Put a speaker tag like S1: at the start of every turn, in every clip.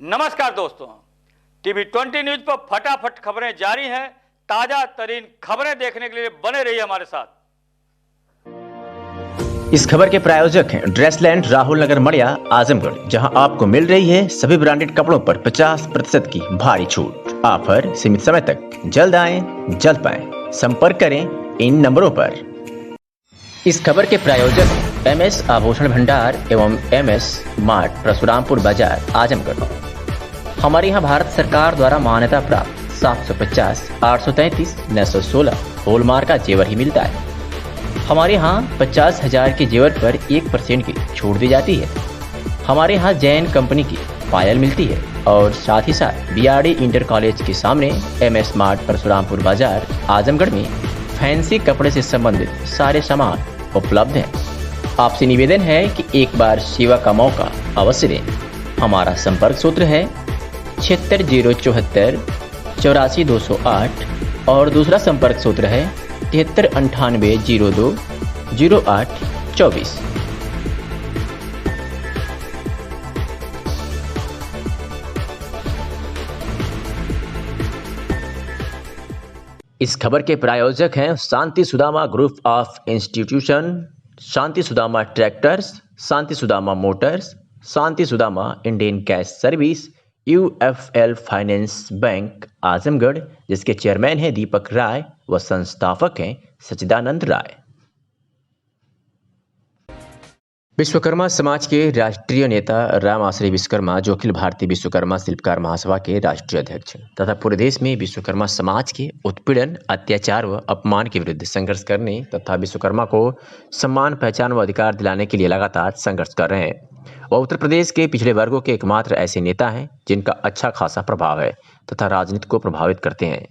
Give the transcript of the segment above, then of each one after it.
S1: नमस्कार दोस्तों, TV 20 news पर फटाफट खबरें जारी हैं। ताजा तरीन खबरें देखने के लिए बने रहिए हमारे साथ।
S2: इस खबर के प्रायोजक हैं ड्रेसलैंड, राहुल नगर, मड़िया, आजमगढ़, जहां आपको मिल रही है सभी ब्रांडेड कपड़ों पर 50% की भारी छूट। ऑफर सीमित समय तक। जल्द आएं, जल्द पाएं। संपर्क करें इन नंबरों पर। इस खबर के प्रायोजक एमएस आभूषण भंडार एवं एमएस मार्ट, परशुरामपुर बाजार, आजमगढ़। हमारे यहाँ भारत सरकार द्वारा मान्यता प्राप्त 750, 833, 916 होलमार्क का जेवर ही मिलता है। हमारे यहाँ 50,000 के जेवर पर 1% की छूट दी जाती है। हमारे यहाँ जैन कंपनी की पायल मिलती है और साथ ही साथ बीआरडी इंटर कॉलेज के सामने एमएस मार्ट, परशुरामपुर बाजार, आजमगढ़ में फैंसी कपड़े से संबंधित सारे सामान उपलब्ध हैं। आपसे निवेदन है कि एक बार सेवा का मौका अवश्य दें। हमारा संपर्क सूत्र है 76074 84 और दूसरा संपर्क सूत्र है 739802 08 24। इस खबर के प्रायोजक हैं Shanti Sudama group of institution, Shanti Sudama tractors, Shanti Sudama motors, Shanti Sudama Indian cash service, UFL finance bank Azamgarh, जिसके चेयरमैन हैं दीपक राय व संस्थापक हैं सच्चिदानंद राय। विश्वकर्मा समाज के राष्ट्रीय नेता राम आश्रय विश्वकर्मा, जो अखिल भारतीय विश्वकर्मा शिल्पकार महासभा के राष्ट्रीय अध्यक्ष हैं तथा पूरे देश में विश्वकर्मा समाज के उत्पीड़न, अत्याचार व अपमान के विरुद्ध संघर्ष करने तथा विश्वकर्मा को सम्मान, पहचान व अधिकार दिलाने के लिए लगातार संघर्ष कर रहे हैं। वह उत्तर प्रदेश के पिछड़े वर्गों के एकमात्र ऐसे नेता हैं जिनका अच्छा खासा प्रभाव है तथा राजनीति को प्रभावित करते हैं।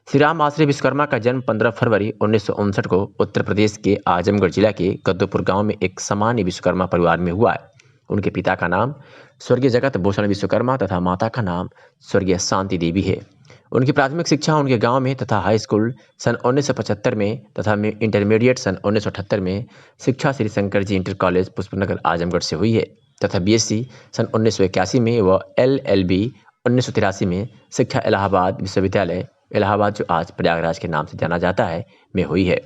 S2: श्री राम आश्रय विश्वकर्मा का जन्म 15 फरवरी 1959 को उत्तर प्रदेश के आजमगढ़ जिला के कद्दूपुर गांव में एक सामान्य विश्वकर्मा परिवार में हुआ है। उनके पिता का नाम स्वर्गीय जगत भूषण विश्वकर्मा तथा माता का नाम स्वर्गीय शांति देवी है। उनकी प्राथमिक शिक्षा उनके गांव में तथा हाई स्कूल सन 1975 में तथा इंटरमीडिएट सन 1978 में शिक्षा श्री शंकर जी इंटर कॉलेज पुष्पनगर आजमगढ़ से हुई है तथा बीएससी सन 1981 में व एलएलबी 1983 में शिक्षा इलाहाबाद विश्वविद्यालय इलाहाबाद, जो आज प्रयागराज के नाम से जाना जाता है, में हुई है।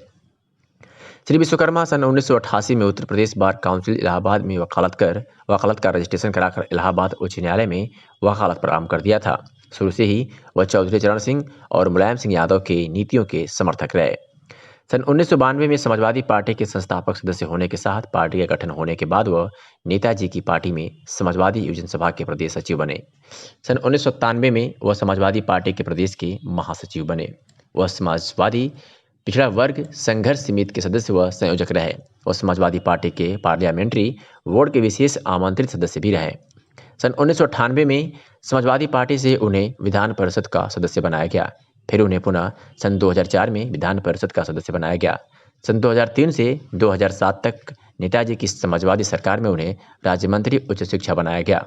S2: श्री विश्वकर्मा सन 1988 में उत्तर प्रदेश बार काउंसिल इलाहाबाद में वकालत का रजिस्ट्रेशन कराकर इलाहाबाद उच्च न्यायालय में वकालत पर काम कर दिया था। शुरू से ही वह चौधरी चरण सिंह और मुलायम सिंह यादव के नीतियों के समर्थक रहे। सन 1992 में समाजवादी पार्टी के संस्थापक सदस्य होने के साथ पार्टी का गठन होने के बाद वह नेताजी की पार्टी में समाजवादी युवजन सभा के प्रदेश सचिव बने। सन 1997 में वह समाजवादी पार्टी के प्रदेश के महासचिव बने। वह समाजवादी पिछड़ा वर्ग संघर्ष समिति के सदस्य व संयोजक रहे। वह समाजवादी पार्टी के पार्लियामेंट्री बोर्ड के विशेष आमंत्रित सदस्य भी रहे। सन 1998 में समाजवादी पार्टी से उन्हें विधान परिषद का सदस्य बनाया गया। फिर उन्हें पुनः सन 2004 में विधान परिषद का सदस्य बनाया गया। सन 2003 से 2007 तक नेताजी की समाजवादी सरकार में उन्हें राज्य मंत्री उच्च शिक्षा बनाया गया।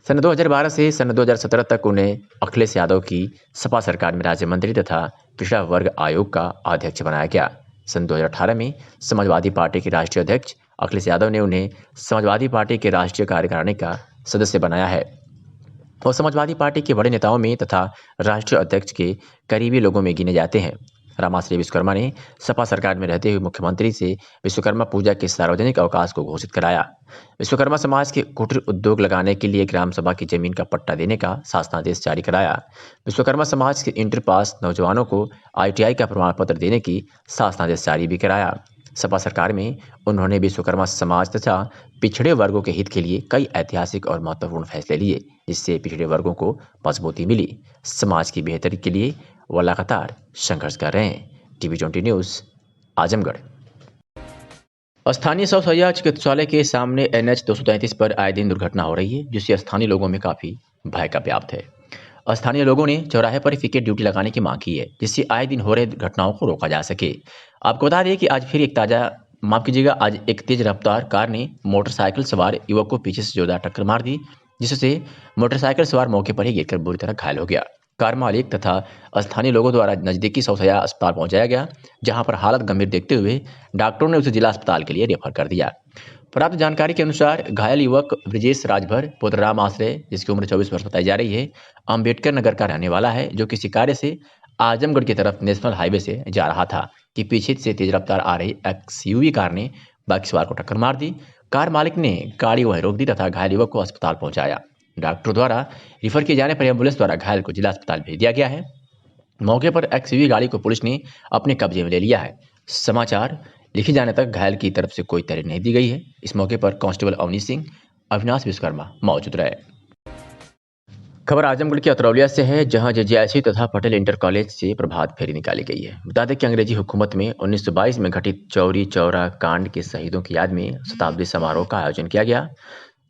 S2: सन 2012 से सन 2017 तक उन्हें अखिलेश यादव की सपा सरकार में राज्य मंत्री तथा पिछड़ा वर्ग आयोग का अध्यक्ष बनाया गया। सन 2018 में समाजवादी पार्टी के राष्ट्रीय अध्यक्ष अखिलेश यादव ने उन्हें समाजवादी पार्टी के राष्ट्रीय कार्यकारिणी का सदस्य बनाया है। और समाजवादी पार्टी के बड़े नेताओं में तथा राष्ट्रीय अध्यक्ष के करीबी लोगों में गिने जाते हैं। राम आश्रय विश्वकर्मा ने सपा सरकार में रहते हुए मुख्यमंत्री से विश्वकर्मा पूजा के सार्वजनिक अवकाश को घोषित कराया। विश्वकर्मा समाज के कुटीर उद्योग लगाने के लिए ग्राम सभा की जमीन का पट्टा देने का शासनादेश जारी कराया। विश्वकर्मा समाज के इंटर पास नौजवानों को ITI का प्रमाण पत्र देने की शासनादेश जारी भी कराया। सपा सरकार में उन्होंने विश्वकर्मा समाज तथा पिछड़े वर्गों के हित के लिए कई ऐतिहासिक और महत्वपूर्ण फैसले लिए, जिससे पिछड़े वर्गों को मजबूती मिली। समाज की बेहतरी के लिए वह लगातार संघर्ष कर रहे हैं। TV 20 news Azamgarh. स्थानीय सौसैया चिकित्सालय के सामने NH 233 पर आए दिन दुर्घटना हो रही है, जिससे स्थानीय लोगों में काफी भय का व्याप्त है। स्थानीय लोगों ने चौराहे पर पिकेट ड्यूटी लगाने की मांग की है, जिससे आए दिन हो रहे घटनाओं को रोका जा सके। आपको बता दें कि आज एक तेज रफ्तार कार ने मोटरसाइकिल सवार युवक को पीछे से जोरदार टक्कर मार दी, जिससे मोटरसाइकिल सवार मौके पर ही गिरकर बुरी तरह घायल हो गया। कार मालिक तथा स्थानीय लोगों द्वारा नजदीकी सौसैया अस्पताल पहुंचाया गया, जहां पर हालत गंभीर देखते हुए डॉक्टरों ने उसे जिला अस्पताल के लिए रेफर कर दिया। प्राप्त जानकारी के अनुसार घायल युवक ब्रिजेश राजभर पुत्र राम आश्रय, जिसकी उम्र 24 वर्ष बताई जा रही है, अंबेडकर नगर का रहने वाला है, जो किसी कार्य से आजमगढ़ की तरफ नेशनल हाईवे से जा रहा था कि पीछे से तेज रफ्तार आ रही एक्सयूवी कार ने बाइक सवार को टक्कर मार दी। कार मालिक ने गाड़ी वहीं रोक दी तथा घायल युवक को अस्पताल पहुंचाया। डॉक्टरों द्वारा रिफर किए जाने पर एम्बुलेंस द्वारा घायल को जिला अस्पताल भेज दिया गया है। मौके पर एक्सयूवी गाड़ी को पुलिस ने अपने कब्जे में ले लिया है। समाचार लिखे जाने तक घायल की तरफ से कोई तहरीर नहीं दी गई है। इस मौके पर कांस्टेबल अवनीश सिंह, अविनाश विश्वकर्मा मौजूद रहे। खबर आजमगढ़ के अतरौलिया से है, जहां जेजेआईसी तथा पटेल इंटर कॉलेज से प्रभात फेरी निकाली गई है। बता दें कि अंग्रेजी हुकूमत में 1922 में घटित चौरी चौरा कांड के शहीदों की याद में शताब्दी समारोह का आयोजन किया गया।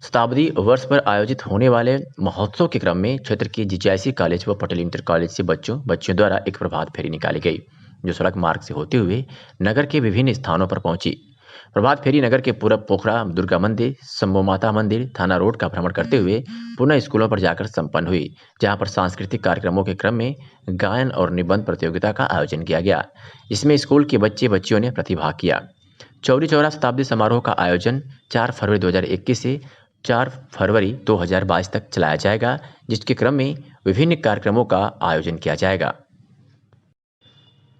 S2: शताब्दी वर्ष पर आयोजित होने वाले महोत्सव के क्रम में क्षेत्र के जेजेआईसी कॉलेज व पटेल इंटर कॉलेज से बच्चों द्वारा एक प्रभात फेरी निकाली गई, जो सड़क मार्ग से होते हुए नगर के विभिन्न स्थानों पर पहुंची। प्रभात फेरी नगर के पूरब पोखरा दुर्गा मंदिर, शंभू माता मंदिर, थाना रोड का भ्रमण करते हुए पुनः स्कूलों पर जाकर संपन्न हुई, जहां पर सांस्कृतिक कार्यक्रमों के क्रम में गायन और निबंध प्रतियोगिता का आयोजन किया गया, जिसमें स्कूल के बच्चियों ने प्रतिभाग किया। चौरी चौरा शताब्दी समारोह का आयोजन 4 फरवरी 2021 से 4 फरवरी 2022 तक चलाया जाएगा, जिसके क्रम में विभिन्न कार्यक्रमों का आयोजन किया जाएगा।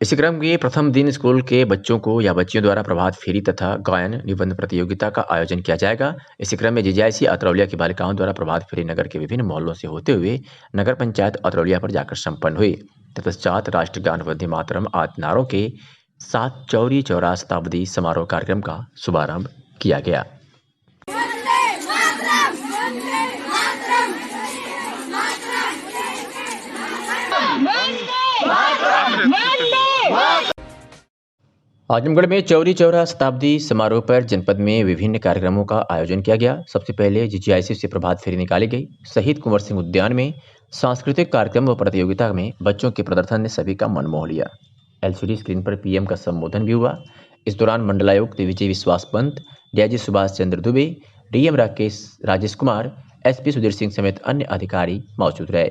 S2: इसी क्रम के प्रथम दिन स्कूल के बच्चों को या बच्चियों द्वारा प्रभात फेरी तथा गायन निबंध प्रतियोगिता का आयोजन किया जाएगा। इसी क्रम में जेजेआईसी अतरौलिया की बालिकाओं द्वारा प्रभात फेरी नगर के विभिन्न मोहल्लों से होते हुए नगर पंचायत अतरौलिया पर जाकर संपन्न हुई। तत्पश्चात राष्ट्रगान वंदे मातरम आदि नारों के साथ चौरी चौरा शताब्दी समारोह कार्यक्रम का शुभारंभ किया गया। आजमगढ़ में चौरी चौरा शताब्दी समारोह पर जनपद में विभिन्न कार्यक्रमों का आयोजन किया गया। सबसे पहले जेजेआईसी से प्रभात फेरी निकाली गई। शहीद कुंवर सिंह उद्यान में सांस्कृतिक कार्यक्रम व प्रतियोगिता में बच्चों के प्रदर्शन ने सभी का मन मोह लिया। एलसीडी स्क्रीन पर पीएम का संबोधन भी हुआ। इस दौरान मंडलायुक्त विजय विश्वास Pant, DIG Subhash Chandra Dubey, DM Rajesh Kumar, SP Sudhir Singh समेत अन्य अधिकारी मौजूद रहे।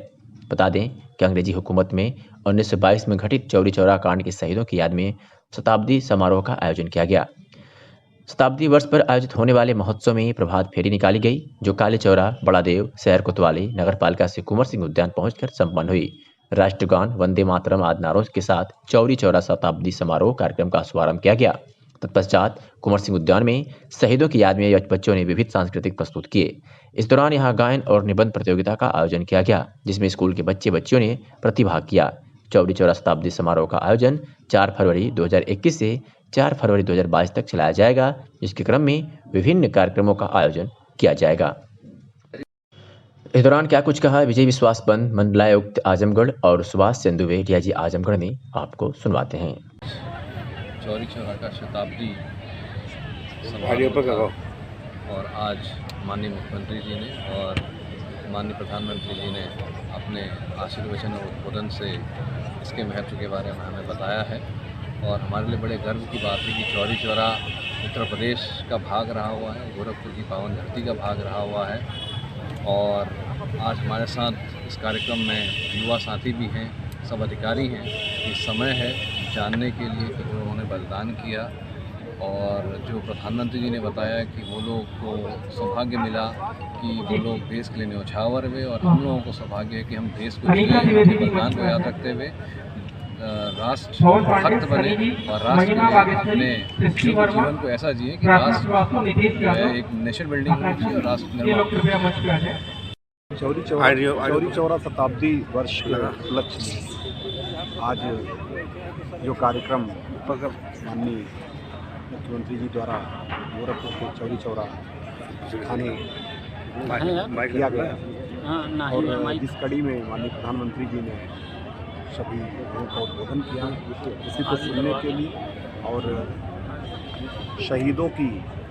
S2: बता दें कि अंग्रेजी हुकूमत में 1922 में घटित चौरी चौरा कांड के शहीदों की याद में शताब्दी समारोह का आयोजन किया गया। शताब्दी वर्ष पर आयोजित होने वाले महोत्सव में प्रभात फेरी निकाली गई, जो काले चौरा, बड़ा देव, शहर कोतवाली, नगर पालिका से कुंवर सिंह उद्यान पहुंचकर संपन्न हुई। राष्ट्रगान वंदे मातरम आदि नारों के साथ चौरी चौरा शताब्दी समारोह कार्यक्रम का शुभारंभ किया गया। तत्पश्चात कुंवर सिंह उद्यान में शहीदों की याद में बच्चों ने विविध सांस्कृतिक प्रस्तुत किए। इस दौरान यहां गायन और निबंध प्रतियोगिता का आयोजन किया गया, जिसमें स्कूल के बच्चियों ने प्रतिभाग किया। चौरी चौरा शताब्दी समारोह का आयोजन 4 फरवरी 2021 से 4 फरवरी 2022 तक चलाया जाएगा, जिसके क्रम में विभिन्न कार्यक्रमों का आयोजन किया जाएगा। इस दौरान क्या कुछ कहा विजय विश्वास पंत, मंडलायुक्त आजमगढ़ और सुभाष चंद्र दुबे, डीआईजी आजमगढ़ ने, आपको सुनवाते हैं।
S3: चौरी चौरा का शताब्दी समारोह और आज माननीय मुख्यमंत्री जी ने और माननीय प्रधानमंत्री जी ने अपने आशीर्वचन और उद्बोधन से इसके महत्व के बारे में हमें बताया है। और हमारे लिए बड़े गर्व की बात है कि चौरी चौरा उत्तर प्रदेश का भाग रहा हुआ है, गोरखपुर की पावन धरती का भाग रहा हुआ है। और आज हमारे साथ इस कार्यक्रम में युवा साथी भी हैं, सब अधिकारी हैं। ये समय है जानने के लिए कि उन्होंने बलिदान किया और जो प्रधानमंत्री जी ने बताया कि वो लोग को सौभाग्य मिला कि वो लोग देश के लिए न्यौछावर हुए और हम लोगों को सौभाग्य है कि हम देश को बलिदान को याद रखते हुए राष्ट्र भक्त बने और राष्ट्र के लिए अपने जीवन को ऐसा जिए कि राष्ट्र एक नेशन बिल्डिंग होनी चाहिए और राष्ट्र निर्माण।
S4: चौरी चौरा शताब्दी वर्ष के उपलक्ष्य में आज जो कार्यक्रम माननीय मुख्यमंत्री जी द्वारा गोरखपुर के चौरी चौरा थाने किया गया और जिस कड़ी में माननीय प्रधानमंत्री जी ने सभी लोगों का उद्बोधन किया, इसी को सुनने के लिए और शहीदों की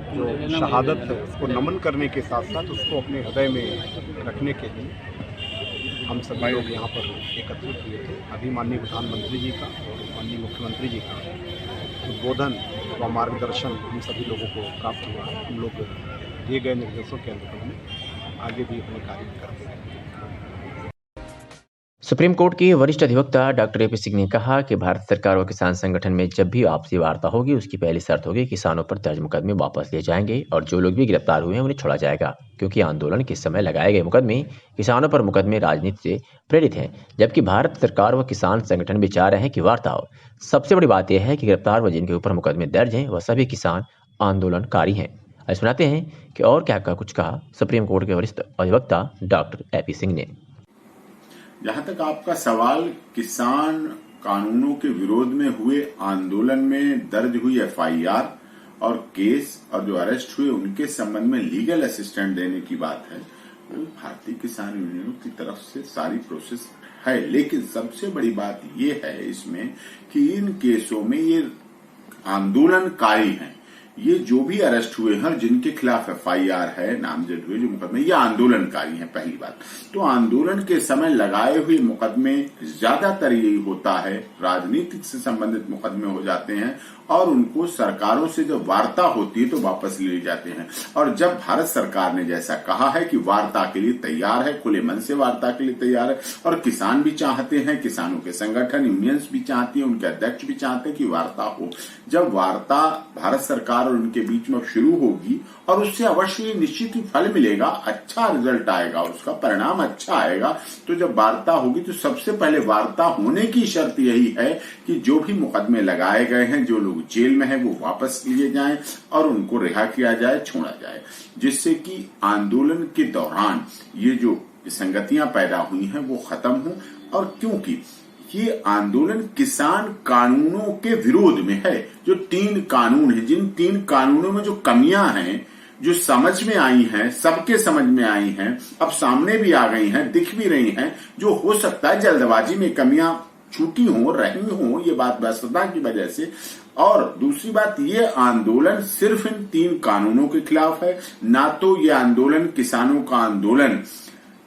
S4: जो शहादत है उसको नमन करने के साथ साथ उसको अपने हृदय में रखने के लिए हम सभी लोग यहाँ पर एकत्रित हुए थे। अभी माननीय प्रधानमंत्री जी का और माननीय मुख्यमंत्री जी का उद्बोधन व मार्गदर्शन हम सभी लोगों को प्राप्त हुआ है। हम लोग दिए गए निर्देशों के अनुसार आगे भी अपने कार्य करते हैं।
S2: सुप्रीम कोर्ट के वरिष्ठ अधिवक्ता डॉक्टर एपी सिंह ने कहा कि भारत सरकार और किसान संगठन में जब भी आपसी वार्ता होगी उसकी पहली शर्त होगी किसानों पर दर्ज मुकदमे वापस लिए जाएंगे और जो लोग भी गिरफ्तार हुए हैं उन्हें छोड़ा जाएगा, क्योंकि आंदोलन के समय लगाए गए मुकदमे किसानों पर मुकदमे राजनीति से प्रेरित हैं, जबकि भारत सरकार व किसान संगठन भी चाह रहे हैं कि वार्ता हो। सबसे बड़ी बात यह है कि गिरफ्तार व जिनके ऊपर मुकदमे दर्ज हैं वह सभी किसान आंदोलनकारी हैं। अब सुनाते हैं कि और क्या कुछ कहा सुप्रीम कोर्ट के वरिष्ठ अधिवक्ता डॉक्टर एपी सिंह ने।
S5: जहां तक आपका सवाल किसान कानूनों के विरोध में हुए आंदोलन में दर्ज हुई एफआईआर और केस और जो अरेस्ट हुए उनके संबंध में लीगल असिस्टेंट देने की बात है, वो भारतीय किसान यूनियनों की तरफ से सारी प्रोसेस है। लेकिन सबसे बड़ी बात ये है इसमें कि इन केसों में ये आंदोलनकारी हैं, ये जो भी अरेस्ट हुए हैं जिनके खिलाफ एफआईआर है, नामजद हुए जो मुकदमे, ये आंदोलनकारी हैं। पहली बात तो आंदोलन के समय लगाए हुए मुकदमे ज्यादातर यही होता है, राजनीतिक से संबंधित मुकदमे हो जाते हैं और उनको सरकारों से जब वार्ता होती है तो वापस ले जाते हैं। और जब भारत सरकार ने जैसा कहा है कि वार्ता के लिए तैयार है, खुले मन से वार्ता के लिए तैयार है और किसान भी चाहते हैं, किसानों के संगठन यूनियंस भी चाहती हैं, उनके अध्यक्ष भी चाहते हैं कि वार्ता हो। जब वार्ता भारत सरकार और उनके बीच में शुरू होगी और उससे अवश्य निश्चित ही फल मिलेगा, अच्छा रिजल्ट आएगा, उसका परिणाम अच्छा आएगा। तो जब वार्ता होगी तो सबसे पहले वार्ता होने की शर्त यही है कि जो भी मुकदमे लगाए गए हैं, जो लोग जेल में हैं, वो वापस लिए जाएं और उनको रिहा किया जाए, छोड़ा जाए, जिससे कि आंदोलन के दौरान ये जो विसंगतियां पैदा हुई हैं वो खत्म हो। और क्योंकि ये आंदोलन किसान कानूनों के विरोध में है, जो 3 कानून है, जिन 3 कानूनों में जो कमियां हैं, जो समझ में आई हैं, सबके समझ में आई हैं, अब सामने भी आ गई हैं, दिख भी रही हैं, जो हो सकता है जल्दबाजी में कमियां छूटी हो, रही हो, ये बात व्यस्तता की वजह से। और दूसरी बात, ये आंदोलन सिर्फ इन 3 कानूनों के खिलाफ है, ना तो ये आंदोलन किसानों का आंदोलन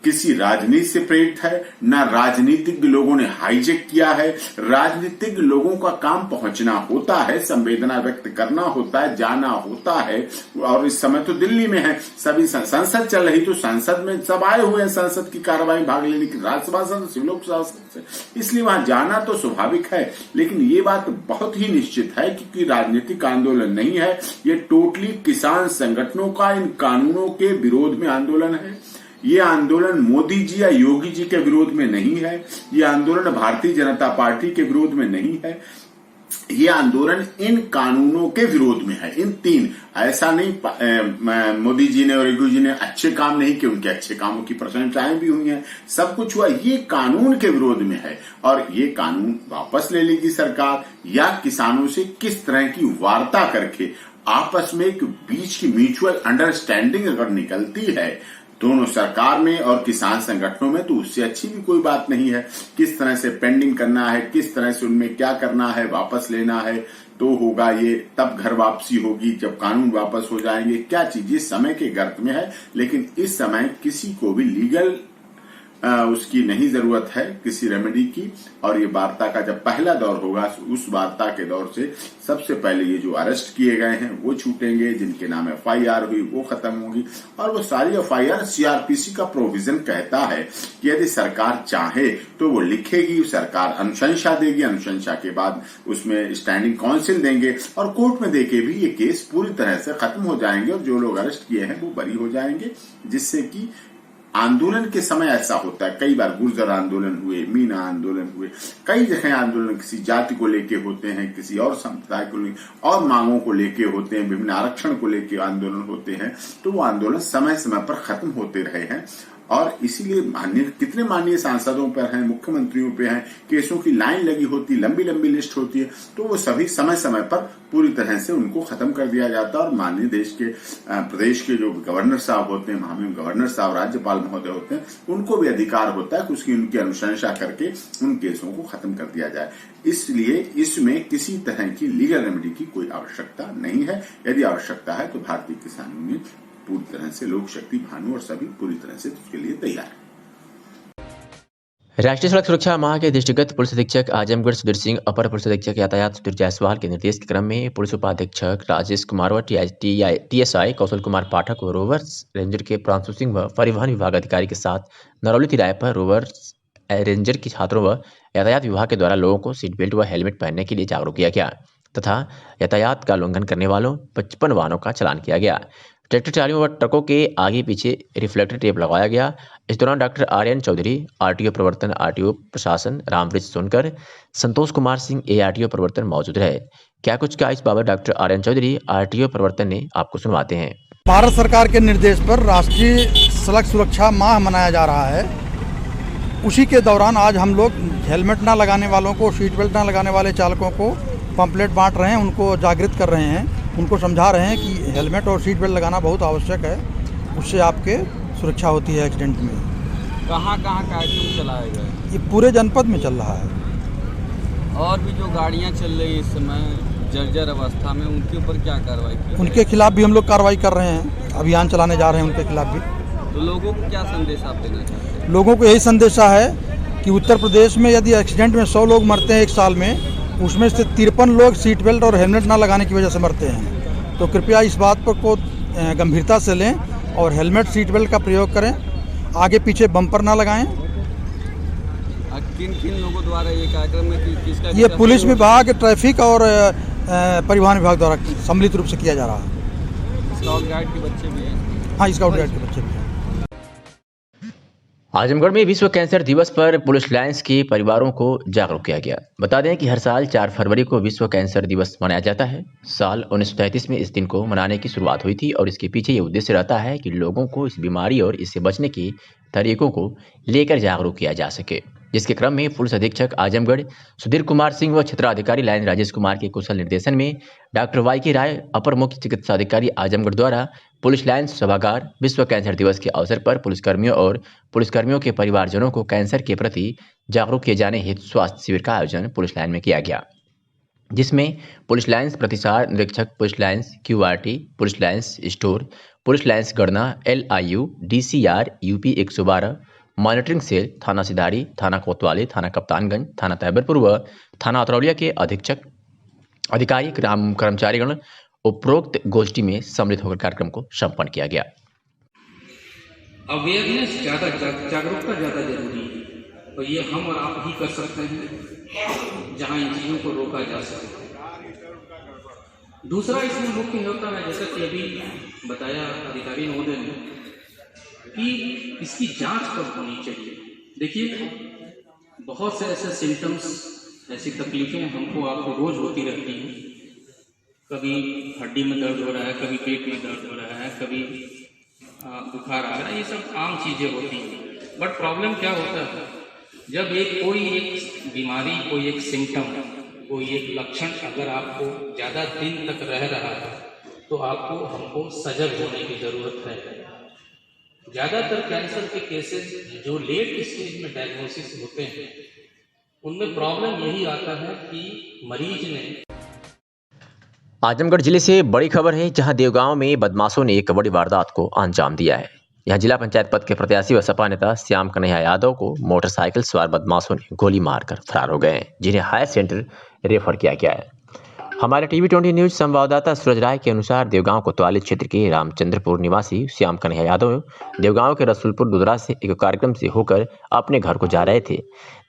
S5: किसी राजनीति से प्रेरित है, ना राजनीतिक लोगों ने हाईजेक किया है। राजनीतिक लोगों का काम पहुंचना होता है, संवेदना व्यक्त करना होता है, जाना होता है। और इस समय तो दिल्ली में है, सभी संसद चल रही, तो संसद में सब आए हुए हैं संसद की कार्रवाई भाग लेने की, राज्यसभा से, लोकसभा से, इसलिए वहां जाना तो स्वाभाविक है। लेकिन ये बात बहुत ही निश्चित है कि राजनीतिक आंदोलन नहीं है, ये टोटली किसान संगठनों का इन कानूनों के विरोध में आंदोलन है। ये आंदोलन मोदी जी या योगी जी के विरोध में नहीं है, ये आंदोलन भारतीय जनता पार्टी के विरोध में नहीं है, ये आंदोलन इन कानूनों के विरोध में है। इन 3, ऐसा नहीं मोदी जी ने और योगी जी ने अच्छे काम नहीं किए, उनके अच्छे कामों की प्रशंसाएं भी हुई हैं, सब कुछ हुआ, ये कानून के विरोध में है। और ये कानून वापस ले लेगी सरकार या किसानों से किस तरह की वार्ता करके आपस में एक बीच की म्यूचुअल अंडरस्टैंडिंग अगर निकलती है दोनों सरकार में और किसान संगठनों में, तो उससे अच्छी भी कोई बात नहीं है। किस तरह से पेंडिंग करना है, किस तरह से उनमें क्या करना है, वापस लेना है, तो होगा ये तब घर वापसी होगी जब कानून वापस हो जाएंगे। क्या चीज समय के गर्त में है, लेकिन इस समय किसी को भी लीगल उसकी नहीं जरूरत है, किसी रेमेडी की। और ये वार्ता का जब पहला दौर होगा, उस वार्ता के दौर से सबसे पहले ये जो अरेस्ट किए गए हैं वो छूटेंगे, जिनके नाम एफआईआर हुई वो खत्म होगी। और वो सारी एफआईआर सीआरपीसी का प्रोविजन कहता है कि यदि सरकार चाहे तो वो लिखेगी, सरकार अनुशंसा देगी, अनुशंसा के बाद उसमें स्टैंडिंग काउंसिल देंगे और कोर्ट में देके भी ये केस पूरी तरह से खत्म हो जाएंगे और जो लोग अरेस्ट किए हैं वो बरी हो जाएंगे। जिससे कि आंदोलन के समय ऐसा होता है, कई बार गुर्जर आंदोलन हुए, मीना आंदोलन हुए, कई जगह आंदोलन किसी जाति को लेके होते हैं, किसी और संप्रदाय को लेके और मांगों को लेके होते हैं, विभिन्न आरक्षण को लेके आंदोलन होते हैं। तो वो आंदोलन समय समय पर खत्म होते रहे हैं और इसीलिए कितने माननीय सांसदों पर हैं, मुख्यमंत्रियों पे हैं, केसों की लाइन लगी होती, लंबी लंबी लिस्ट होती है, तो वो सभी समय समय पर पूरी तरह से उनको खत्म कर दिया जाता है। और माननीय प्रदेश के जो गवर्नर साहब होते हैं, महामहिम गवर्नर साहब, राज्यपाल महोदय होते हैं, उनको भी अधिकार होता है कि उनकी अनुशंसा करके उन केसों को खत्म कर दिया जाए। इसलिए इसमें किसी तरह की लीगल रेमेडी की कोई आवश्यकता नहीं है। यदि आवश्यकता है तो भारतीय किसान यूनियन पूरी तरह से, लोक शक्ति, भानु और सभी पूरी तरह से उसके लिए तैयार है।
S2: राष्ट्रीय सड़क सुरक्षा माह के दृष्टिगत पुलिस अधीक्षक आजमगढ़ सुधीर सिंह, अपर पुलिस अधीक्षक यातायात सुधीर जायसवाल के निर्देश के क्रम में पुलिस उपाधीक्षक राजेश कुमार व टीएसआई कौशल कुमार पाठक व रोवर्स रेंजर के प्रांशु सिंह व परिवहन विभाग अधिकारी के साथ नरौली तिराए पर रोवर्स रेंजर के छात्रों व यातायात विभाग के द्वारा लोगों को सीट बेल्ट व हेलमेट पहनने के लिए जागरूक किया गया तथा यातायात का उल्लंघन करने वालों 55 वाहनों का चालान किया गया। ट्रैक्टर ट्रालियों व ट्रकों के आगे पीछे रिफ्लेक्टर टेप लगाया गया। इस दौरान डॉक्टर आर्यन चौधरी आरटीओ प्रवर्तन आरटीओ प्रशासन रामवृक्ष सोनकर संतोष कुमार सिंह ARTO प्रवर्तन मौजूद रहे। क्या कुछ कहा इस बाबत डॉक्टर आर्यन चौधरी आरटीओ प्रवर्तन ने, आपको सुनवाते हैं।
S6: भारत सरकार के निर्देश पर राष्ट्रीय सड़क सुरक्षा माह मनाया जा रहा है। उसी के दौरान आज हम लोग हेलमेट ना लगाने वालों को, सीट बेल्ट ना लगाने वाले चालकों को पंपलेट बांट रहे हैं, उनको जागृत कर रहे हैं, उनको समझा रहे हैं कि हेलमेट और सीट बेल्ट लगाना बहुत आवश्यक है, उससे आपके सुरक्षा होती है एक्सीडेंट में।
S7: कहाँ कहाँ कार्यक्रम चलाए गए?
S6: ये पूरे जनपद में चल रहा है।
S7: और भी जो गाड़ियाँ चल रही इस समय जर्जर अवस्था में, उनके ऊपर क्या कार्रवाई की?
S6: उनके खिलाफ भी हम लोग कार्रवाई कर रहे हैं, अभियान चलाने जा रहे हैं उनके खिलाफ भी।
S7: तो लोगों को क्या संदेश आप देना चाहते हैं?
S6: लोगों को यही संदेशा है कि उत्तर प्रदेश में यदि एक्सीडेंट में 100 लोग मरते हैं एक साल में, उसमें से 53 लोग सीट बेल्ट और हेलमेट ना लगाने की वजह से मरते हैं। तो कृपया इस बात पर को गंभीरता से लें और हेलमेट सीट बेल्ट का प्रयोग करें, आगे पीछे बम्पर ना लगाएं।
S7: किन किन लोगों द्वारा ये कार्यक्रम में किसका?
S6: ये पुलिस विभाग, ट्रैफिक और परिवहन विभाग द्वारा सम्मिलित रूप से किया जा रहा है।
S7: स्काउट गाइड के बच्चे भी हैं?
S6: हाँ, स्काउट गाइड के बच्चे भी हैं।
S2: आजमगढ़ में विश्व कैंसर दिवस पर पुलिस लाइंस के परिवारों को जागरूक किया गया। बता दें कि हर साल 4 फरवरी को विश्व कैंसर दिवस मनाया जाता है। साल 1933 में इस दिन को मनाने की शुरुआत हुई थी और इसके पीछे ये उद्देश्य रहता है कि लोगों को इस बीमारी और इससे बचने के तरीकों को लेकर जागरूक किया जा सके। जिसके क्रम में पुलिस अधीक्षक आजमगढ़ सुधीर कुमार सिंह व क्षेत्राधिकारी लाइन राजेश कुमार के कुशल निर्देशन में डॉक्टर YK राय अपर मुख्य चिकित्सा अधिकारी आजमगढ़ द्वारा पुलिस लाइन सभागार विश्व कैंसर दिवस के अवसर पर पुलिसकर्मियों के परिवारजनों को कैंसर के प्रति जागरूक किए जाने हेतु स्वास्थ्य शिविर का आयोजन पुलिस लाइन में किया गया, जिसमें पुलिस लाइन्स प्रतिसार निरीक्षक, police lines QRT, police lines store, police lines गणना, LIU, DCR, UP 112, monitoring cell, थाना सिधारी, थाना कोतवाली, थाना कप्तानगंज, थाना तैबरपुर व थाना अतरौलिया के अधीक्षक, अधिकारी, कर्मचारीगण उपरोक्त गोष्ठी में सम्मिलित होकर कार्यक्रम को संपन्न किया गया।
S8: अवेयरनेस ज़्यादा, जागरूकता ज़्यादा जरूरी है, तो ये हम और आप ही कर सकते हैं जहाँ इन चीज़ों को रोका जा सके। दूसरा इसमें मुख्य होता है, जैसा कि अभी बताया अधिकारी महोदय ने, कि इसकी जांच कब होनी चाहिए। देखिए, बहुत से ऐसे सिम्टम्स, ऐसी तकलीफें हमको आपको रोज होती रहती हैं। कभी हड्डी में दर्द हो रहा है, कभी पेट में दर्द हो रहा है, कभी बुखार आ रहा है, ये सब आम चीज़ें होती हैं। बट प्रॉब्लम क्या होता है, जब कोई एक बीमारी, कोई एक सिम्टम, कोई एक लक्षण अगर आपको ज़्यादा दिन तक रह रहा है तो हमको सजग होने की ज़रूरत है। ज़्यादातर कैंसर के केसेस जो लेट स्टेज में डायग्नोसिस होते हैं, उनमें प्रॉब्लम यही आता है कि मरीज ने।
S2: आजमगढ़ जिले से बड़ी खबर है, जहां देवगांव में बदमाशों ने एक बड़ी वारदात को अंजाम दिया है। यहां जिला पंचायत पद के प्रत्याशी व सपा नेता श्याम कन्हैया यादव को मोटरसाइकिल सवार बदमाशों ने गोली मारकर फरार हो गए, जिन्हें हायर सेंटर रेफर किया गया है। हमारे TV20 न्यूज संवाददाता सूरज राय के अनुसार देवगांव कोतवाली क्षेत्र के रामचंद्रपुर निवासी श्याम कन्हैया यादव देवगांव के रसूलपुर दुदरा से एक कार्यक्रम से होकर अपने घर को जा रहे थे।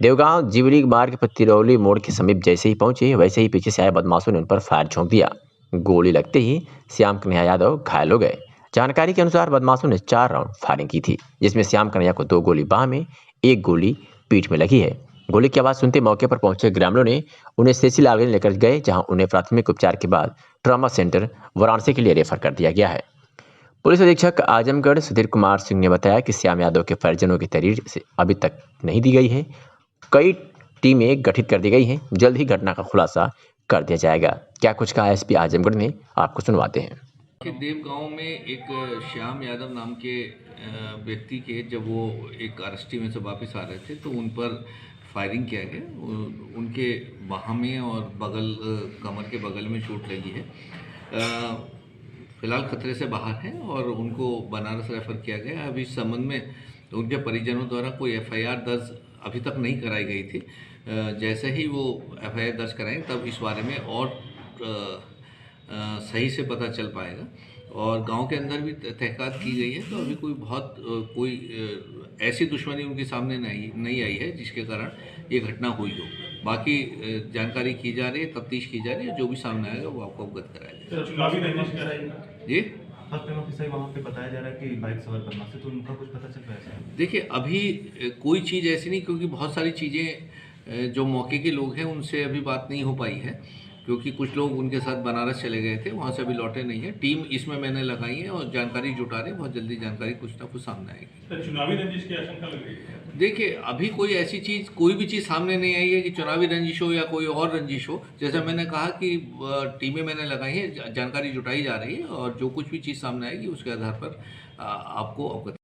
S2: देवगांव जीवली मार्ग पर तिरौली मोड़ के समीप जैसे ही पहुंचे, वैसे ही पीछे से आए बदमाशों ने उन पर फायर झोंक दिया। गोली लगते ही श्याम कन्हैया यादव घायल हो गए। जानकारी के अनुसार बदमाशों ने 4 राउंड फायरिंग की थी, जिसमें श्याम कन्हैया को 2 गोली बाह में, 1 गोली पीठ में लगी है। गोली की आवाज़ सुनते मौके पर पहुंचे ग्रामीणों ने उन्हें सेसी लालगंज लेकर गए, जहां उन्हें प्राथमिक उपचार के बाद ट्रॉमा सेंटर वाराणसी के लिए रेफर कर दिया गया है। पुलिस अधीक्षक आजमगढ़ सुधीर कुमार सिंह ने बताया कि श्याम यादव के परिजनों की तहरीर से अभी तक नहीं दी गई है। कई टीमें गठित कर दी गई हैं, जल्द ही घटना का खुलासा कर दिया जाएगा। क्या कुछ कहा SP आजमगढ़ ने, आपको सुनवाते हैं।
S3: देवगांव में एक श्याम यादव नाम के व्यक्ति के जब वो एक अरेस्टी में से वापस आ रहे थे तो उन पर फायरिंग किया गया। उनके बाह में और कमर के बगल में चोट लगी है। फिलहाल खतरे से बाहर है और उनको बनारस रेफर किया गया। अभी इस संबंध में उनके परिजनों द्वारा कोई FIR दर्ज अभी तक नहीं कराई गई थी। जैसे ही वो FIR दर्ज कराएं तब इस बारे में और सही से पता चल पाएगा। और गांव के अंदर भी तहकीकात की गई है, तो अभी कोई ऐसी दुश्मनी उनके सामने नहीं आई है जिसके कारण ये घटना हुई हो। बाकी जानकारी की जा रही है, तफ्तीश की जा रही है, जो भी सामने आएगा वो आपको अवगत कराया जाएगा।
S9: चुनावी रंजिश क्या है
S3: जी,
S9: वहाँ पे बताया जा रहा है कि बाइक सवार करना से, तो उनका कुछ पता चल रहा है?
S3: देखिए, अभी कोई चीज़ ऐसी नहीं, क्योंकि बहुत सारी चीज़ें जो मौके के लोग हैं उनसे अभी बात नहीं हो पाई है, क्योंकि कुछ लोग उनके साथ बनारस चले गए थे, वहाँ से अभी लौटे नहीं है। टीम इसमें मैंने लगाई है और जानकारी जुटा रही है, बहुत जल्दी जानकारी कुछ ना कुछ सामने आएगी।
S9: तो चुनावी रंजिश की आशंका लग रही है?
S3: देखिए, अभी कोई ऐसी चीज़, कोई भी चीज़ सामने नहीं आई है कि चुनावी रंजिश हो या कोई और रंजिश हो। जैसा मैंने कहा कि टीमें मैंने लगाई हैं, जानकारी जुटाई जा रही है और जो कुछ भी चीज़ सामने आएगी उसके आधार पर आपको अवगत